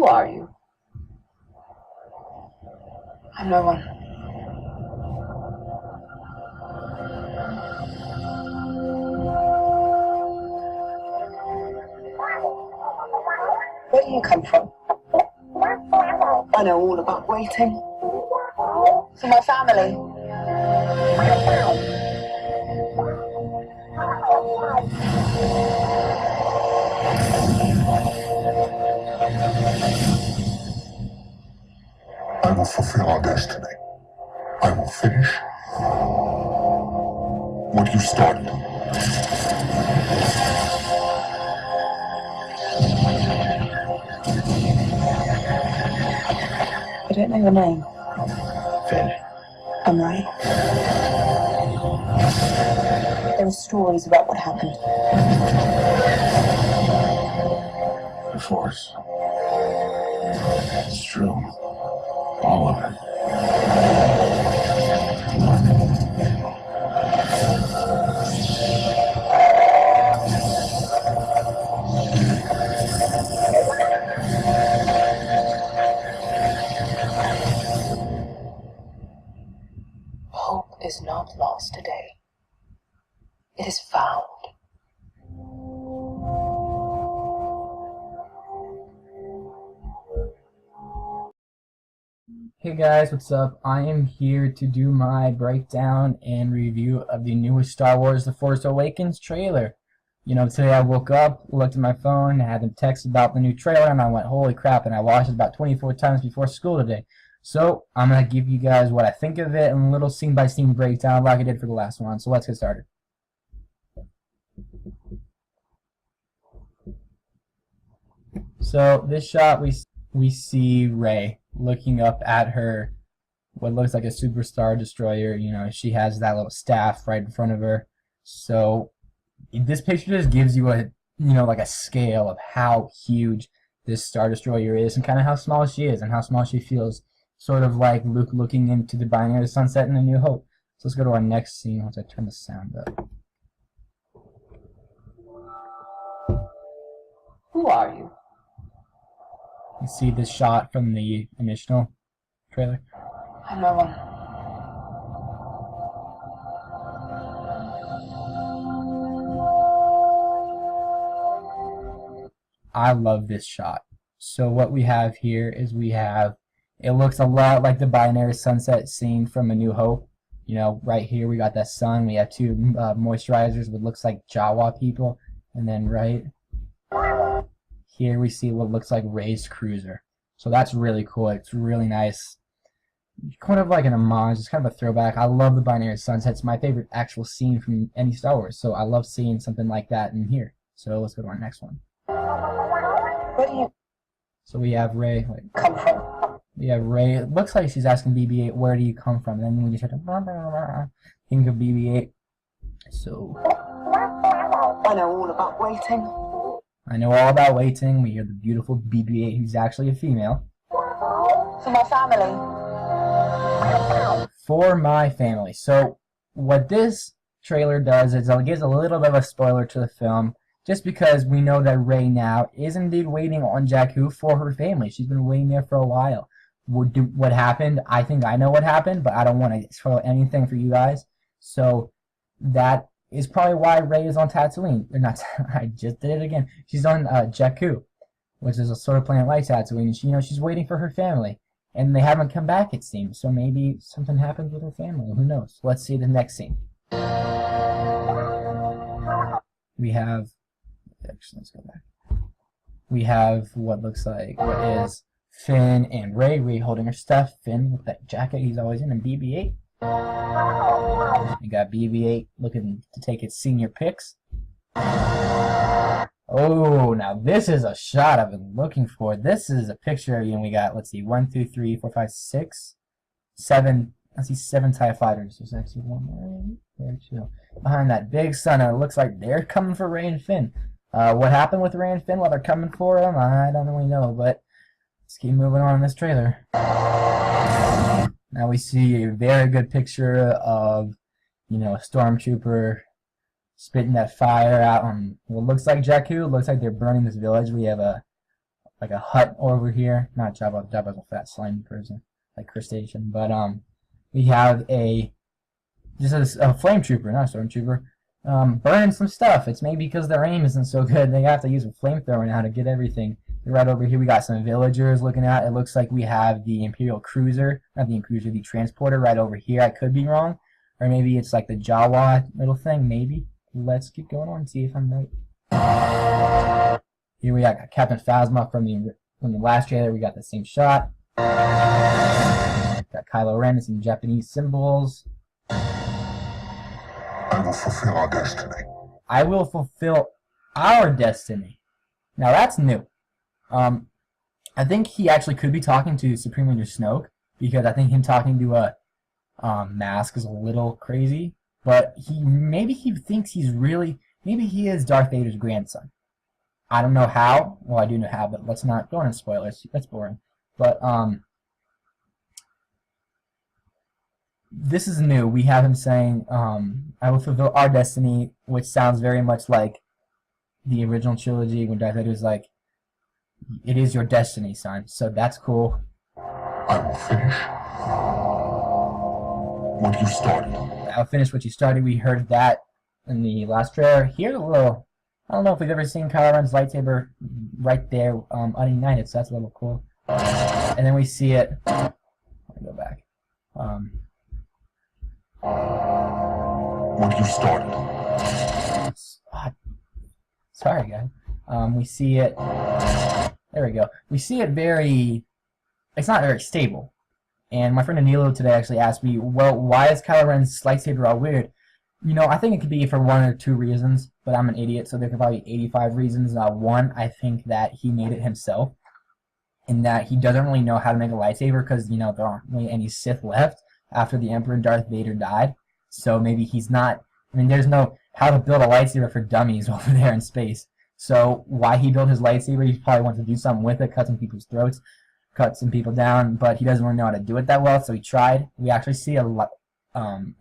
Who are you? I'm no one. Where do you come from? I know all about waiting. For my family. I will fulfill our destiny. I will finish what you started. I don't know your name. Finn. I'm right. There are stories about what happened. The Force. It's true. All of it. Hope is not lost today. It is found. Hey guys, what's up? I am here to do my breakdown and review of the newest Star Wars The Force Awakens trailer. You know, today I woke up, looked at my phone, had them text about the new trailer, and I went, holy crap, and I watched it about 24 times before school today. So, I'm going to give you guys what I think of it and a little scene-by-scene breakdown like I did for the last one. So let's get started. So, this shot, we see Rey looking up at her, what looks like a superstar destroyer. You know, she has that little staff right in front of her. So this picture just gives you a, like a scale of how huge this star destroyer is and kind of how small she is and how small she feels, sort of like Luke looking into the binary sunset in A New Hope. So let's go to our next scene once I turn the sound up. Who are you? You see this shot from the initial trailer. I'm no one. I love this shot. So what we have here is it looks a lot like the binary sunset scene from A New Hope. You know, right here we got that sun. We have two moisturizers, what looks like Jawa people, and then right here we see what looks like Rey's cruiser. So that's really cool. It's really nice. Kind of like an homage. It's kind of a throwback. I love the binary sunset. It's my favorite actual scene from any Star Wars. So I love seeing something like that in here. So let's go to our next one. Where do you So we have Rey. come from? We have Rey. It looks like she's asking BB-8, where do you come from? And then when you start to think of BB-8. So I know all about waiting. I know all about waiting. We hear the beautiful BB-8, who's actually a female. For my family. For my family. So what this trailer does is it gives a little bit of a spoiler to the film, just because we know that Rey now is indeed waiting on Jakku for her family. She's been waiting there for a while. What happened? I think I know what happened, but I don't want to spoil anything for you guys. So that is probably why Rey is on Tatooine. Or not, I just did it again. She's on Jakku, which is a sort of planet like Tatooine. She's waiting for her family. And they haven't come back, it seems. So maybe something happens with her family. Who knows? Let's see the next scene. We have... Actually, let's go back. We have what looks like... What is Finn and Rey. Rey holding her stuff. Finn with that jacket he's always in. And BB-8. We got BB-8 looking to take its senior pics. Oh, now this is a shot I've been looking for. This is a picture, we got, let's see, 1, 2, 3, 4, 5, 6, 7, I see 7 TIE fighters. There's actually one right there, too. Behind that big sun, it looks like they're coming for Rey and Finn. What happened with Rey and Finn while they're coming for them, I don't really know, but let's keep moving on in this trailer. Now we see a very good picture of, a stormtrooper spitting that fire out on what looks like Jakku. It looks like they're burning this village. We have a like a hut over here. Not Jabba. Jabba's a fat slimy person, like crustacean. But we have this is a flame trooper, not a stormtrooper, burning some stuff. It's maybe because their aim isn't so good. They have to use a flamethrower now to get everything. Right over here we got some villagers looking at. It looks like we have the Imperial cruiser, not the cruiser, the transporter right over here. I could be wrong, or maybe it's like the Jawa little thing. Maybe. Let's keep going on and see if I'm right. Here we got Captain Phasma from the last trailer. We got the same shot. Got Kylo Ren and some Japanese symbols. I will fulfill our destiny. I will fulfill our destiny. Now that's new. I think he actually could be talking to Supreme Leader Snoke, because I think him talking to a mask is a little crazy. But maybe he thinks maybe he is Darth Vader's grandson. I don't know how. Well, I do know how, but let's not go into spoilers. That's boring. But this is new. We have him saying, "I will fulfill our destiny," which sounds very much like the original trilogy when Darth Vader was like, "It is your destiny, son." So that's cool. I will finish what you started. I'll finish what you started. We heard that in the last trailer. Here's a little. I don't know if we've ever seen Kylo Ren's lightsaber right there unignited, so that's a little cool. And then we see it. Let me go back. What you started. Sorry, guys. We see it. There we go. We see it very. It's not very stable. And my friend Anilo today actually asked me, well, why is Kylo Ren's lightsaber all weird? You know, I think it could be for one or two reasons, but I'm an idiot, so there could probably be 85 reasons. One, I think that he made it himself, and that he doesn't really know how to make a lightsaber because, you know, there aren't really any Sith left after the Emperor Darth Vader died. So maybe he's not. I mean, there's no how to build a lightsaber for dummies over there in space. So why he built his lightsaber? He probably wants to do something with it, cut some people's throats, cut some people down, but he doesn't really know how to do it that well. So he tried. We actually see a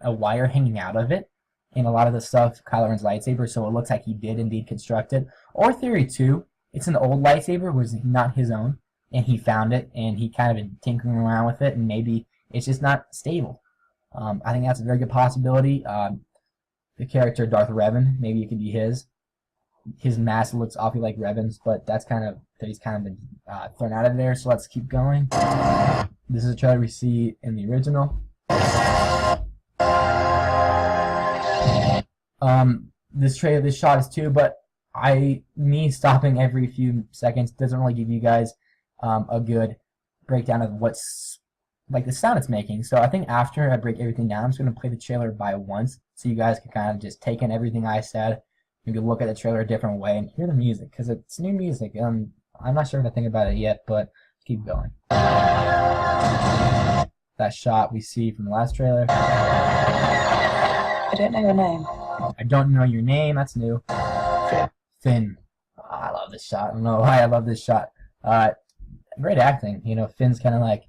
wire hanging out of it in a lot of the stuff, Kylo Ren's lightsaber. So it looks like he did indeed construct it. Or theory two, it's an old lightsaber, was not his own, and he found it and he kind of been tinkering around with it, and maybe it's just not stable. I think that's a very good possibility. The character Darth Revan, maybe it could be his. His mask looks awfully like Revan's, but he's kind of been thrown out of there. So let's keep going. This is a trailer we see in the original. This shot is too, but me stopping every few seconds doesn't really give you guys a good breakdown of what's like the sound it's making. So I think after I break everything down, I'm just going to play the trailer by once so you guys can kind of just take in everything I said. You can look at the trailer a different way and hear the music, because it's new music. I'm not sure what I think about it yet, but keep going. That shot we see from the last trailer. I don't know your name. I don't know your name. That's new. Finn. Oh, I love this shot. I don't know why I love this shot. Great acting. You know, Finn's kind of like,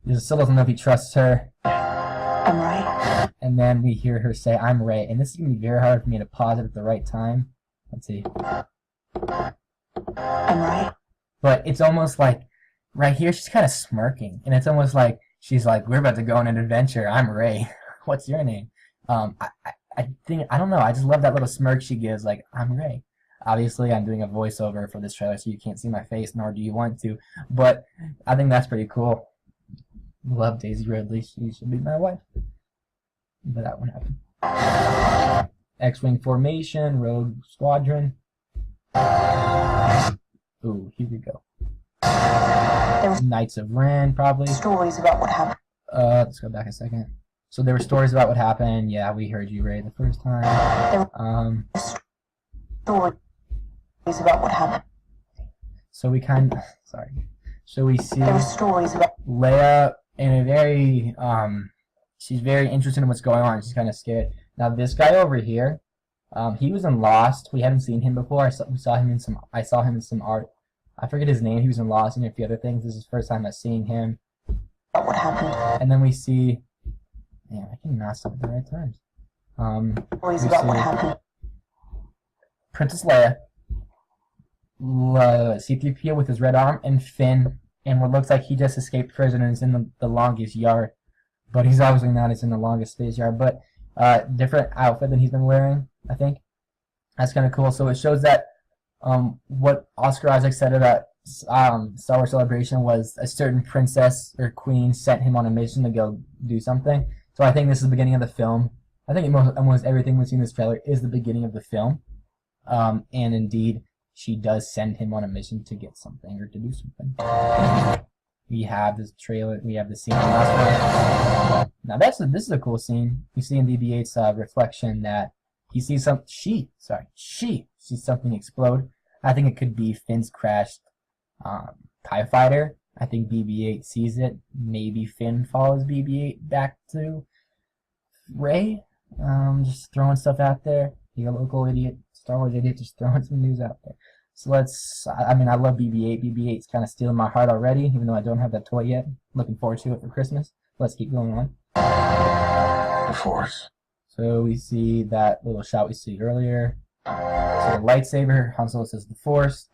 he still doesn't know if he trusts her. I'm Ray. And then we hear her say, "I'm Ray." And this is going to be very hard for me to pause it at the right time. Let's see. I'm Ray. But it's almost like, right here, she's kind of smirking. And it's almost like, she's like, "We're about to go on an adventure. I'm Ray. What's your name?" I don't know. I just love that little smirk she gives, like, "I'm Ray." Obviously, I'm doing a voiceover for this trailer, so you can't see my face, nor do you want to. But I think that's pretty cool. Love Daisy Ridley. She should be my wife. But that won't happen. X-Wing formation, Rogue Squadron. Ooh, here we go. Knights of Ren, probably. Stories about what happened. Let's go back a second. So there were stories about what happened. Yeah, we heard you, Ray, the first time. Stories about what happened. So we So we see There were stories about. Leia in a very she's very interested in what's going on. She's kind of scared. Now this guy over here, he was in Lost. We haven't seen him before. I saw him in some art. I forget his name. He was in Lost and a few other things. This is the first time I've seen him. About what happened. And then we see, man, I can not stop at the right times. Stories about what happened. Princess Leia C-3PO with his red arm, and Finn, and what looks like he just escaped prison and is in the longest yard. But he's obviously not. He's in the longest space yard. But different outfit than he's been wearing, I think. That's kind of cool. So it shows that what Oscar Isaac said about Star Wars Celebration was a certain princess or queen sent him on a mission to go do something. So I think this is the beginning of the film. I think almost everything we see in this trailer is the beginning of the film. And indeed, she does send him on a mission to get something or to do something. We have this trailer. We have the scene. Now this is a cool scene. You see in BB-8's reflection that he sees she sees something explode. I think it could be Finn's crashed TIE fighter. I think BB-8 sees it. Maybe Finn follows BB-8 back to Rey. Just throwing stuff out there. You a local idiot, Star Wars idiot, just throwing some news out there. So I love BB-8. BB-8's kind of stealing my heart already, even though I don't have that toy yet. Looking forward to it for Christmas. Let's keep going on. The Force. So we see that little shot we see earlier. So the lightsaber, Han Solo says the Force.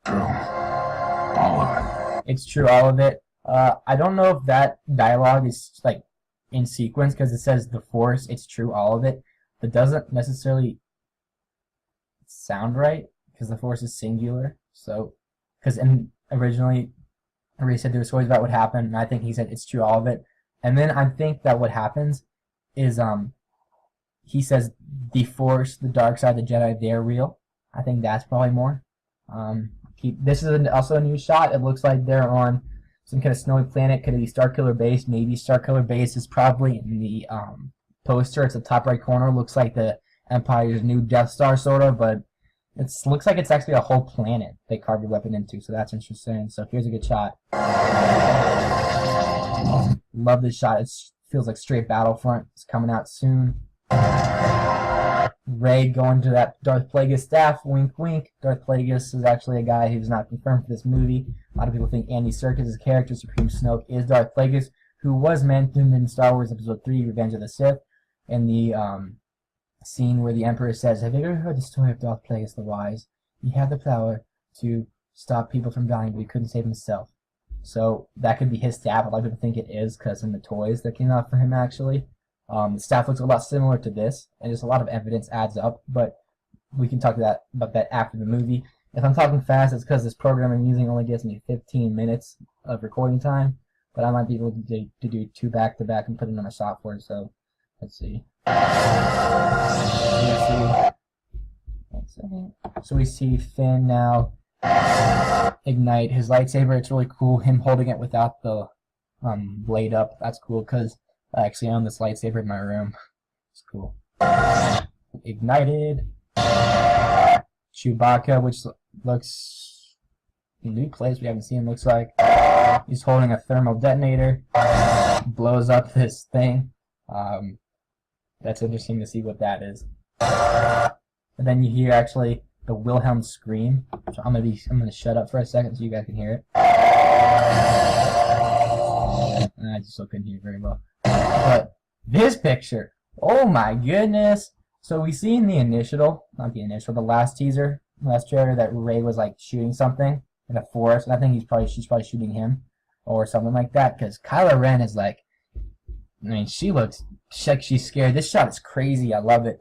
True. All of it. It's true, all of it. I don't know if that dialogue is like in sequence because it says the Force. It's true, all of it. That doesn't necessarily sound right because the Force is singular. So, because originally Ray said there were stories about what happened, and I think he said it's true, all of it. And then I think that what happens is he says the Force, the dark side, the Jedi, they're real. I think that's probably more. This is also a new shot. It looks like they're on some kind of snowy planet. Could it be Starkiller Base? Maybe Starkiller Base is probably in the poster. It's the top right corner. Looks like the Empire's new Death Star, sort of, but it looks like it's actually a whole planet they carved a weapon into, so that's interesting. So here's a good shot. Love this shot. It feels like straight Battlefront. It's coming out soon. Rey going to that Darth Plagueis staff. Wink, wink. Darth Plagueis is actually a guy who's not confirmed for this movie. A lot of people think Andy Serkis' character, Supreme Snoke, is Darth Plagueis, who was mentioned in Star Wars Episode 3, Revenge of the Sith, in the scene where the Emperor says, "Have you ever heard the story of Darth Plagueis the Wise? He had the power to stop people from dying, but he couldn't save himself." So that could be his staff. A lot of people think it is because in the toys that came out for him, actually. The staff looks a lot similar to this, and just a lot of evidence adds up, but we can talk about that after the movie. If I'm talking fast, it's because this program I'm using only gives me 15 minutes of recording time, but I might be able to do 2 back-to-back and put it on a software, so let's see. So we see Finn now ignite his lightsaber. It's really cool, him holding it without the blade up. That's cool, because I actually own this lightsaber in my room. It's cool. Ignited. Chewbacca, which looks a new place we haven't seen, looks like. He's holding a thermal detonator. Blows up this thing. That's interesting to see what that is. And then you hear actually the Wilhelm scream. So I'm gonna shut up for a second so you guys can hear it. I just still couldn't hear it very well. But this picture, oh my goodness! So we see in the last teaser, last trailer, that Rey was like shooting something in a forest, and I think she's probably shooting him or something like that. Because Kylo Ren is like, I mean, she looks like she's scared. This shot is crazy. I love it.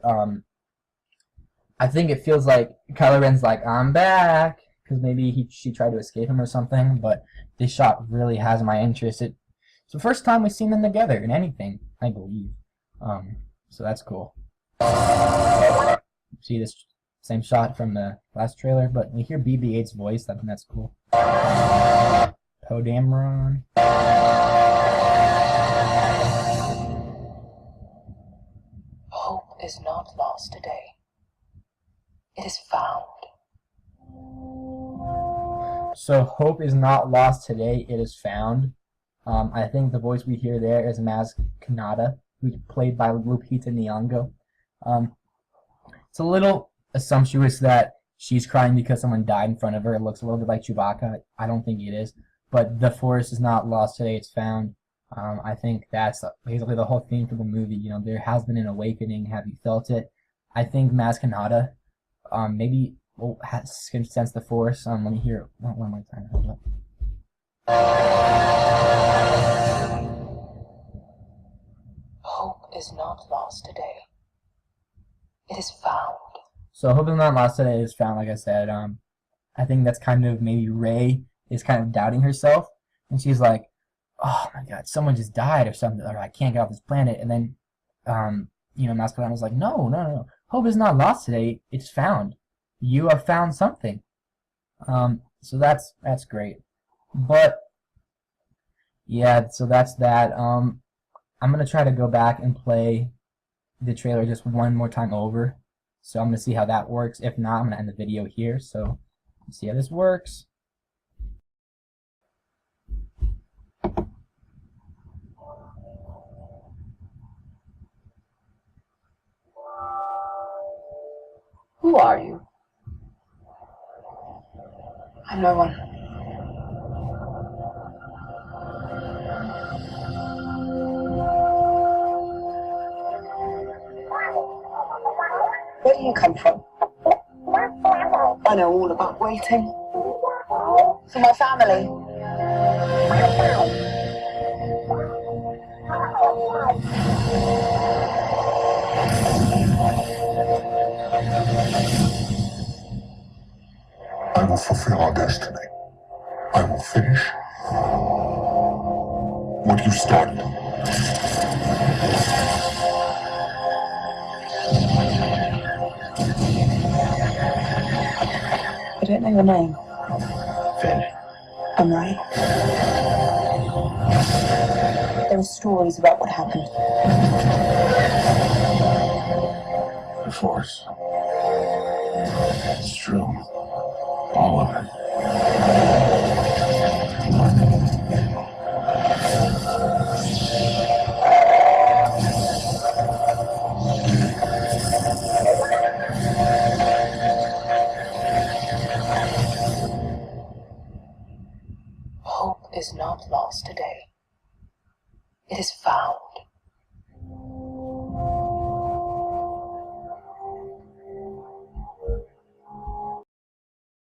I think it feels like Kylo Ren's like, I'm back, because maybe she tried to escape him or something. But this shot really has my interest. It's the first time we've seen them together in anything, I believe. So that's cool. See this same shot from the last trailer, but we hear BB-8's voice. I think that's cool. Poe Dameron. Hope is not lost today. It is found. So hope is not lost today. It is found. I think the voice we hear there is Maz Kanata, who's played by Lupita Nyong'o. It's a little assumptuous that she's crying because someone died in front of her. It looks a little bit like Chewbacca. I don't think it is. But the Force is not lost today. It's found. I think that's basically the whole theme for the movie. You know, there has been an awakening. Have you felt it? I think Maz Kanata maybe can sense the Force. Let me hear it one more time. Hold up. Hope is not lost today. It is found. So hope is not lost today. It is found. Like I said, I think that's kind of maybe Rey is kind of doubting herself, and she's like, "Oh my God, someone just died or something, or I can't get off this planet." And then, Masculine was like, "No, no, no. Hope is not lost today. It's found. You have found something." So that's great. But yeah, so that's that. I'm gonna try to go back and play the trailer just one more time over. So I'm gonna see how that works. If not, I'm gonna end the video here. So let's see how this works. Who are you? I'm no one. Where do you come from? I know all about waiting. For my family. I will fulfill our destiny. I will finish what you started. I don't know your name. Finn. I'm right. There are stories about what happened. The Force. It's true. All of it. Hope is not lost today. It is found.